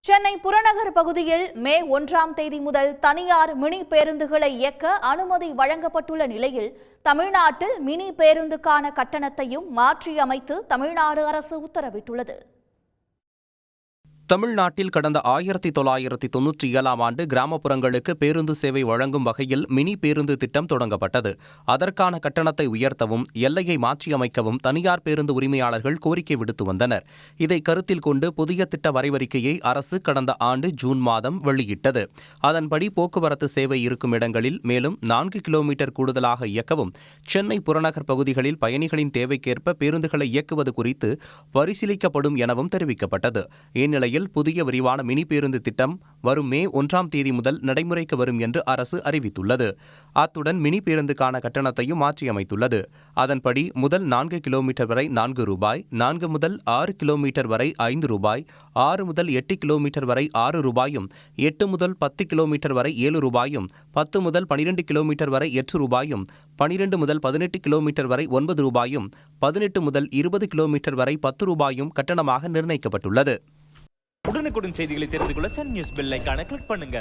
சென்னை புறநகர் பகுதியில் மே 1ஆம் தேதி முதல் தனியார் மினி பேருந்துகளை இயக்க அனுமதி வழங்கப்பட்டுள்ள நிலையில் தமிழ்நாட்டில் மினி பேருந்துக்கான கட்டணத்தையும் மாற்றியமைத்து தமிழ்நாடு அரசு உத்தரவிட்டுள்ளது. தமிழ்நாட்டில் கடந்த 1997ஆம் ஆண்டு கிராமப்புறங்களுக்கு பேருந்து சேவை வழங்கும் வகையில் மினி பேருந்து திட்டம் தொடங்கப்பட்டது. அதற்கான கட்டணத்தை உயர்த்தவும் எல்லையை மாற்றியமைக்கவும் தனியார் பேருந்து உரிமையாளர்கள் கோரிக்கை விடுத்து வந்தனர். இதை கருத்தில் கொண்டு புதிய திட்ட வரைவறிக்கையை அரசு கடந்த ஆண்டு ஜூன் மாதம் வெளியிட்டது. அதன்படி போக்குவரத்து சேவை இருக்கும் இடங்களில் மேலும் 4 கிலோமீட்டர் கூடுதலாக இயக்கவும், சென்னை புறநகர் பகுதிகளில் பயணிகளின் தேவைக்கேற்ப பேருந்துகளை இயக்குவது குறித்து பரிசீலிக்கப்படும் எனவும் தெரிவிக்கப்பட்டது. இந்நிலையில் புதிய விரிவான மினி பேருந்து திட்டம் வரும் மே 1ஆம் தேதி முதல் நடைமுறைக்கு வரும் என்று அரசு அறிவித்துள்ளது. அத்துடன் மினி பேருந்துக்கான கட்டணத்தையும் மாற்றியமைத்துள்ளது. அதன்படி முதல் 4 கிலோமீட்டர் வரை ₹4, 4 முதல் 6 கிலோமீட்டர் வரை ₹5, 6 முதல் 8 கிலோமீட்டர் வரை ₹6, 8 முதல் 10 கிலோமீட்டர் வரை ₹7, 10 முதல் 12 கிலோமீட்டர் வரை ₹8, 12 முதல் 18 கிலோமீட்டர் வரை ₹9, 18 முதல் 20 கிலோமீட்டர் வரை ₹10 கட்டணமாக நிர்ணயிக்கப்பட்டுள்ளது. உடனுக்குடன் செய்திகளை தெரிந்து கொள்ள சன் நியூஸ் பெல் ஐகானை கிளிக் பண்ணுங்க.